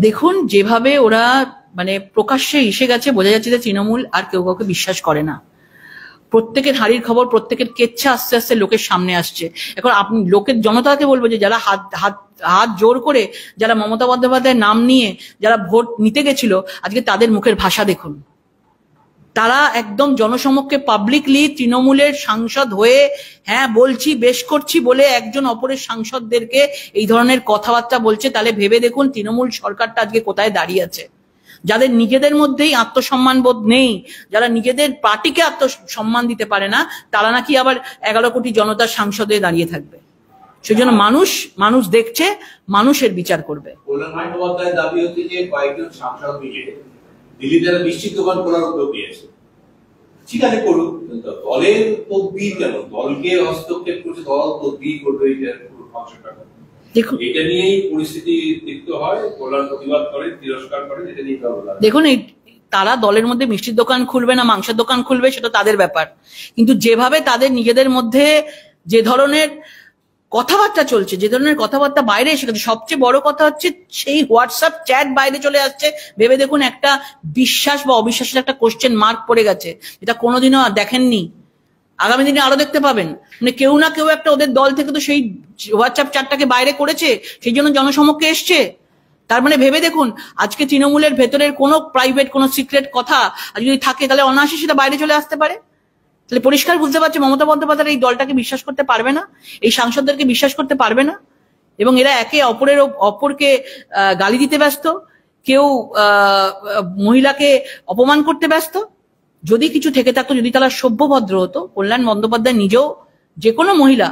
দেখুন যেভাবে ওরা মানে প্রকাশ্যে এসে গেছে, বোঝা যাচ্ছে যে তৃণমূল আর কেউ কাউকে বিশ্বাস করে না। প্রত্যেকের হাঁড়ির খবর, প্রত্যেকের কেচ্ছা আস্তে আস্তে লোকের সামনে আসছে। এখন আপনি লোকের জনতাকে বলবো যে যারা হাত হাত হাত জোর করে যারা মমতা বন্দ্যোপাধ্যায়ের নাম নিয়ে যারা ভোট নিতে গেছিল, আজকে তাদের মুখের ভাষা দেখুন। তারা একদম জনসমক্ষে পাবলিকলি তৃণমূলের সাংসদ হয়ে হ্যাঁ বলছি বেশ করছি বলে একজন অপরের সাংসদদেরকে এই ধরনের কথাবার্তা বলছে। তাহলে ভেবে দেখুন তৃণমূল সরকারটা আজকে কোথায় দাঁড়িয়ে আছে। যাদের নিজেদের মধ্যেই আত্মসম্মান বোধ নেই, যারা নিজেদের পার্টিকে আত্মসম্মান দিতে পারে না, তারা নাকি আবার 11 কোটি জনতার সাংসদে দাঁড়িয়ে থাকবে। সেজন্য মানুষ দেখছে, মানুষের বিচার করবে। কল্যাণ বন্দ্যোপাধ্যায়ের দাবি হচ্ছে যে কয়েকজন সাংসদ মিলে দিল্লিতে একটা মিষ্টির দোকান খোলার উদ্যোগ নিয়েছে। ঠিক আছে করুক, দলের তদবির কেন? দলকে হস্তক্ষেপ করছে, দল তদবির করবে ফাংশনটা। এটা নিয়েই পরিস্থিতি তিক্ত হয়, কল্যাণ প্রতিবাদ করে, তিরস্কার করে, এটা নিয়ে দেখুন তারা দলের মধ্যে মিষ্টির দোকান খুলবে না মাংসের দোকান খুলবে সেটা তাদের ব্যাপার, কিন্তু যেভাবে তাদের নিজেদের মধ্যে যে ধরনের কথাবার্তা চলছে, যে ধরনের কথাবার্তা বাইরে এসে গেছে, সবচেয়ে বড় কথা হচ্ছে সেই হোয়াটসঅ্যাপ চ্যাট বাইরে চলে আসছে। ভেবে দেখুন একটা বিশ্বাস বা অবিশ্বাসের একটা কোশ্চেন মার্ক পড়ে গেছে, যেটা কোনোদিনও দেখেননি, আগামী দিনে আরো দেখতে পাবেন। মানে কেউ না কেউ একটা ওদের দল থেকে তো সেই হোয়াটসঅ্যাপ চ্যাটটাকে বাইরে করেছে, সেই জন্য জনসমক্ষে এসছে। তার মানে ভেবে দেখুন আজকে তৃণমূলের ভেতরের কোনো প্রাইভেট কোনো সিক্রেট কথা যদি থাকে তাহলে অনায়াসে সেটা বাইরে চলে আসতে পারে। তাহলে পরিষ্কার বুঝতে পারছে মমতা বন্দ্যোপাধ্যায় এই দলটাকে বিশ্বাস করতে পারবে না, এই সাংসদদেরকে বিশ্বাস করতে পারবে না, এবং এরা একে অপরকে গালি দিতে ব্যস্ত, কেউ মহিলাকে অপমান করতে ব্যস্ত। যদি কিছু থেকে থাকতো, যদি তারা সভ্যভদ্র হতো, কল্যাণ বন্দ্যোপাধ্যায় নিজেও যে কোনো মহিলা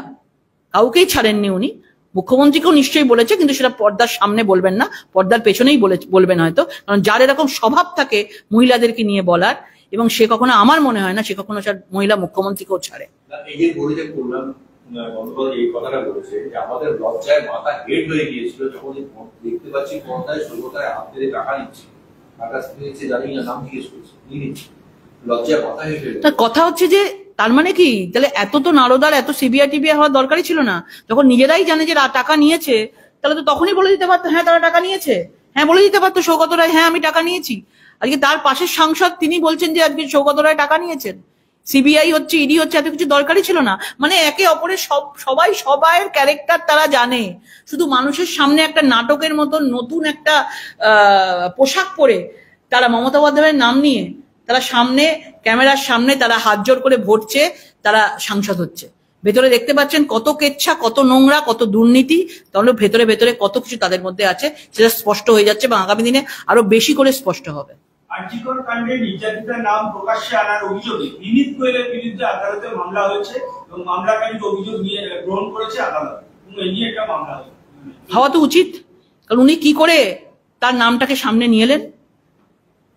কাউকেই ছাড়েননি উনি, মুখ্যমন্ত্রীকেও নিশ্চয়ই বলেছে, কিন্তু সেটা পর্দার সামনে বলবেন না, পর্দার পেছনেই বলবেন হয়তো, কারণ যার এরকম স্বভাব থাকে মহিলাদেরকে নিয়ে বলার, এবং সে কখনো, আমার মনে হয় না সে কখনো মহিলা মুখ্যমন্ত্রীকেও ছাড়ে। এই কথাটা বলেছে যে আমাদের লজ্জায় মাথা হেড হয়ে গিয়েছিল যখন দেখতে পাচ্ছি পর্দায় সর্বদাই হাত ধরে টাকা নিচ্ছে, টাকা নিচ্ছে জানি না, নাম জিজ্ঞেস করছে, লজ্জায় মাথা হেড হয়ে। তার কথা হচ্ছে যে তার মানে কি, তাহলে এত তো নারদার এত সিবিআই টিবিআই হওয়ার দরকারই ছিল না। যখন নিজেরাই জানে যে টাকা নিয়েছে, তাহলে তো তখনই বলে দিতে পারতো হ্যাঁ তারা টাকা নিয়েছে, হ্যাঁ বলে দিতে পারতো সৌগত রায় হ্যাঁ আমি টাকা নিয়েছি। আজকে তার পাশের সাংসদ তিনি বলছেন যে আজকে সৌগত রায় টাকা নিয়েছেন, সিবিআই হচ্ছে, ইডি হচ্ছে, এত কিছু দরকারই ছিল না। মানে একে অপরের সবাই সবাইয়ের ক্যারেক্টার তারা জানে, শুধু মানুষের সামনে একটা নাটকের মতন নতুন একটা পোশাক পরে তারা মমতা বন্দ্যোপাধ্যায়ের নাম নিয়ে তারা সামনে ক্যামেরার সামনে তারা হাত জোর করে ভোট চেয়ে তারা সাংসদ হচ্ছে। ভেতরে দেখতে পাচ্ছেন কত কেচ্ছা, কত নোংরা, কত দুর্নীতি, তাহলে ভেতরে ভেতরে কত কিছু তাদের মধ্যে আছে, সেটা স্পষ্ট হয়ে যাচ্ছে এবং আগামী দিনে আরো বেশি করে স্পষ্ট হবে। আরজিকর কাণ্ডে নির্যাতিতার নাম প্রকাশ্যে আনার অভিযোগে বিনীত গোয়েলের বিরুদ্ধে আদালতে মামলা হয়েছে এবং মামলাকারীর অভিযোগ নিয়ে গ্রহণ করেছে আদালত, এবং এই নিয়ে একটা মামলা হওয়া তো উচিত, কারণ উনি কি করে তার নামটাকে সামনে নিয়ে এলেন?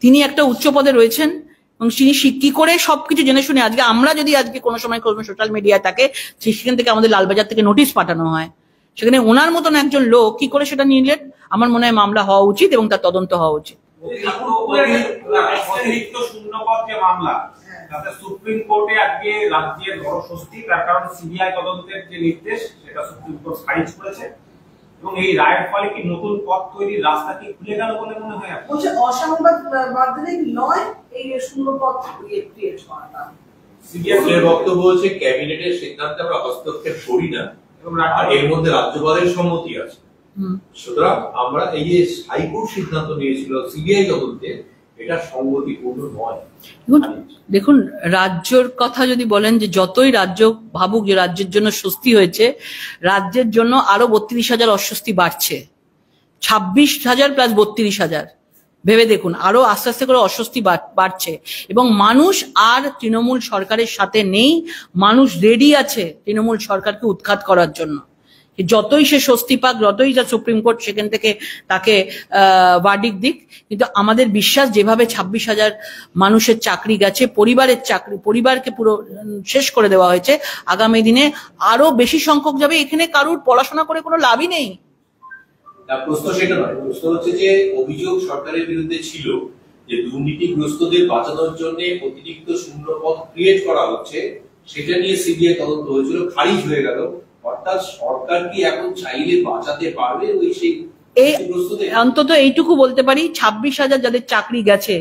তিনি একটা উচ্চ পদে রয়েছেন এবং তিনি কি করে সবকিছু জেনে শুনে, আজকে আমরা যদি আজকে কোনো সময় কোনো সোশ্যাল মিডিয়ায় থাকে, সেখান থেকে আমাদের লালবাজার থেকে নোটিশ পাঠানো হয়, সেখানে ওনার মতন একজন লোক কি করে সেটা নিলেন? আমার মনে হয় মামলা হওয়া উচিত এবং তার তদন্ত হওয়া উচিত। অতিরিক্ত শূন্যপদ যে মামলা, তাতে সুপ্রিম কোর্টে আজকে রাজ্যের বড় স্বস্তি, তার কারণ সিবিআই তদন্তের যে নির্দেশ সেটা সুপ্রিম কোর্ট খারিজ করেছে, এবং এই রায়ের ফলে কি নতুন পথ তৈরির রাস্তা কি খুলে গেল বলে মনে হয়? বলছে অসাংবাদিক নয় এই শূন্যপদ ক্রিয়েট করাটা। সিবিআই বক্তব্য হচ্ছে ক্যাবিনেটের সিদ্ধান্তে আমরা হস্তক্ষেপ করি না এবং এর মধ্যে রাজ্যপালের সম্মতি আছে, সুতরাং আমরা এই যে হাইকোর্ট সিদ্ধান্ত নিয়েছিল সিবিআই তদন্তে, এটা সংগতিপূর্ণ নয়। দেখুন রাজ্যর কথা যদি বলেন, যে যতই রাজ্য ভাবুক যে রাজ্যের জন্য স্বস্তি হয়েছে, রাজ্যের জন্য আরো 32,000 অস্বস্তি বাড়ছে, 26,000 প্লাস 32,000। ভেবে দেখুন আরো আস্তে আস্তে করে অস্বস্তি বাড়ছে, এবং মানুষ আর তৃণমূল সরকারের সাথে নেই, মানুষ রেডি আছে তৃণমূল সরকারকে উৎখাত করার জন্য। যতই সে স্বস্তি পাক, যতই যা সুপ্রিম কোর্ট সেখান থেকে তাকে ভার্ডিক্ট দিক, কিন্তু আমাদের বিশ্বাস যেভাবে 26,000 মানুষের চাকরি গেছে, পরিবারকে পুরো শেষ করে দেওয়া হয়েছে, আগামী দিনে আরো বেশি সংখ্যক যাবে। এখানে কারুর পড়াশোনা করে কোনো লাভই নেই। প্রশ্ন সেটা নয়, প্রশ্ন হচ্ছে যে অভিযোগ সরকারের বিরুদ্ধে ছিল যে দুর্নীতিগ্রস্তদের বাঁচানোর জন্য অতিরিক্ত শূন্যপদ ক্রিয়েট করা হচ্ছে, সেটা নিয়ে সিবিআই তদন্ত হয়েছিল, খারিজ হয়ে গেল। অর্থাৎ সরকার কি এখন চাইলে বাঁচাতে পারবে ওই সেই এই অন্তত এইটুকু বলতে পারি, 26,000 যাদের চাকরি গেছে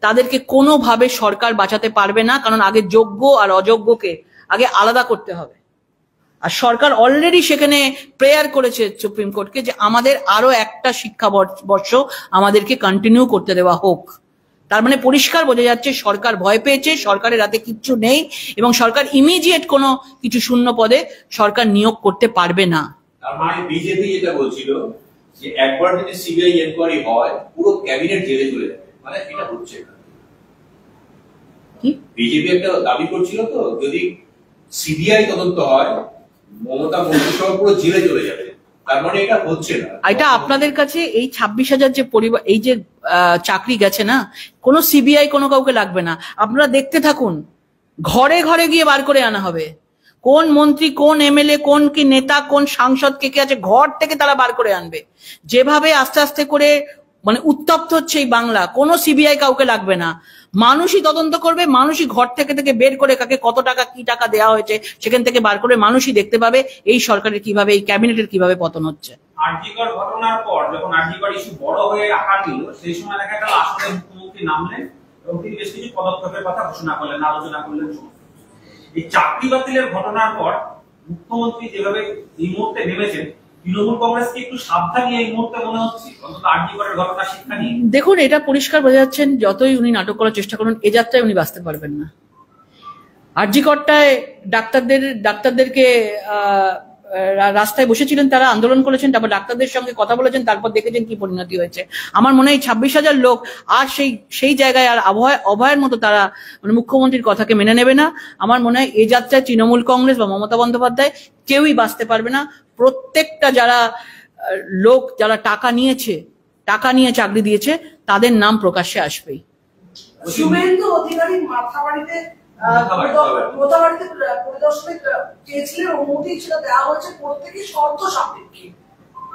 তাদেরকে কোনোভাবে সরকার বাঁচাতে পারবে না, কারণ আগে যোগ্য আর অযোগ্যকে আগে আলাদা করতে হবে। আর সরকার অলরেডি সেখানে প্রেয়ার করেছে সুপ্রিম কোর্টকে যে আমাদের আরো একটা শিক্ষাবর্ষ আমাদেরকে কন্টিনিউ করতে দেওয়া হোক। তার মানে পরিষ্কার বোঝা যাচ্ছে সরকার ভয় পেয়েছে, সরকারের হাতে কিচ্ছু নেই এবং সরকার ইমিডিয়েট কোনো কিছু শূন্য পদে সরকার নিয়োগ করতে পারবে না। তার মানে বিজেপি যেটা বলছিল যে একবার যদি সিবিআই এনকোয়ারি হয় পুরো ক্যাবিনেট জেলে চলে যাবে, মানে এটা হচ্ছে না। কি বিজেপি একটা দাবি করছিল তো, যদি সিবিআই তদন্ত হয় মমতা মন্ত্রিসভা পুরো জেলে চলে যাবে, তার মানে এটা হচ্ছে না। এটা আপনাদের কাছে এই 26,000 যে পরিবার, এই যে চাকরি গেছে না, কোনো সিবিআই কোনো কাউকে লাগবে না। আপনারা দেখতে থাকুন, ঘরে ঘরে গিয়ে বার করে আনা হবে কোন মন্ত্রী, কোন এমএলএ, কোন কি নেতা, কোন সাংসদ কে কে আছে, ঘর থেকে তারা বার করে আনবে। যেভাবে আস্তে আস্তে করে মানে উত্তপ্ত হচ্ছে এই বাংলা, কোনো সিবিআই কাউকে লাগবে না, মানুষই তদন্ত করবে, মানুষই ঘর থেকে বের করে কাকে কত টাকা কি টাকা দেওয়া হয়েছে সেখান থেকে বার করে মানুষই দেখতে পাবে এই সরকারের কিভাবে, এই ক্যাবিনেটের কিভাবে পতন হচ্ছে। আরজিকর ঘটনার পর যখন আরজিকর ইস্যু বড় হয়ে আকার নিল, সেই সময় দেখা গেল আসলে মুখ্যমন্ত্রী নামলেন এবং তিনি বেশ কিছু পদক্ষেপের কথা ঘোষণা করলেন, আলোচনা করলেন। এই চাকরি বাতিলের ঘটনার পর মুখ্যমন্ত্রী যেভাবে এই মুহূর্তে নেমেছেন, তৃণমূল কংগ্রেসকে একটু সাবধানী এই মুহূর্তে মনে হচ্ছে, অন্তত আরজিকরের ঘটনা শিক্ষা নিয়ে। দেখুন, এটা পরিষ্কার বোঝা যাচ্ছেন যতই উনি নাটক করার চেষ্টা করুন এ যাত্রায় উনি বাঁচতে পারবেন না। আরজিকরটায় ডাক্তারদেরকে রাস্তায় বসেছিলেন, তারা আন্দোলন করেছেন, তারপর ডাক্তারদের সঙ্গে কথা বলেছেন, তারপর দেখেছেন কি পরিণতি হয়েছে। আমার মনে হয় 26,000 লোক আর সেই জায়গায় আর অভয়ের মতো তারা মানে মুখ্যমন্ত্রীর কথাকে মেনে নেবে না। আমার মনে হয় এই যাত্রায় তৃণমূল কংগ্রেস বা মমতা বন্দ্যোপাধ্যায় কেউই বাঁচতে পারবে না। প্রত্যেকটা যারা লোক যারা টাকা নিয়ে চাকরি দিয়েছে তাদের নাম প্রকাশ্যে আসবেই। শুভেন্দু অধিকারী মাথাবাড়িতে পরিদর্শনে চেয়েছিলেন, অনুমতি ছিল দেওয়া হয়েছে, প্রত্যেকই শর্ত সাপেক্ষে।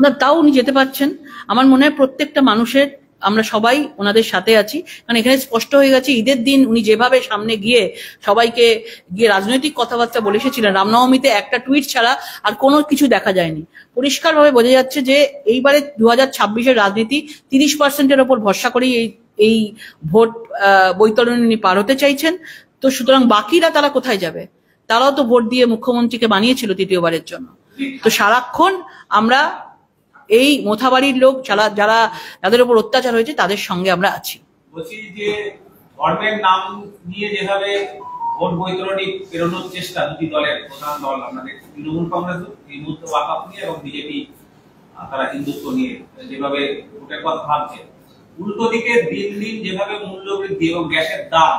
না, তাও উনি যেতে পারছেন। আমার মনে হয় প্রত্যেকটা মানুষের, আমরা সবাই ওনাদের সাথে আছি, কারণ এখানে স্পষ্ট হয়ে গেছে ঈদের দিন উনি যেভাবে সামনে গিয়ে সবাইকে গিয়ে রাজনৈতিক কথাবার্তা বলে এসেছিলেন, রামনবমীতে একটা টুইট ছাড়া আর কোনো কিছু দেখা যায়নি। পরিষ্কারভাবে বোঝা যাচ্ছে যে এইবারে 2026-এর রাজনীতি 30%-এর ওপর ভরসা করেই এই ভোট বৈতরণী উনি পার হতে চাইছেন। তো সুতরাং বাকিরা তারা কোথায় যাবে? তারাও তো ভোট দিয়ে মুখ্যমন্ত্রীকে বানিয়েছিল তৃতীয়বারের জন্য। তো সারাক্ষণ আমরা এই মোথাবাড়ির লোক যাদের উপর অত্যাচার হয়েছে তাদের সঙ্গে আমরা আছি। বলছি যে ধর্মের নাম নিয়ে যেভাবে ভোট বৈতরণী পেরোনোর চেষ্টা দুটি দলের প্রধান দল, আমাদের তৃণমূল কংগ্রেস এই মুহূর্তে ওয়াকআপ নিয়ে এবং বিজেপি তারা হিন্দুত্ব নিয়ে যেভাবে ভোটের কথা ভাবছে, উল্টো দিকে দিন দিন যেভাবে মূল্যবৃদ্ধি এবং গ্যাসের দাম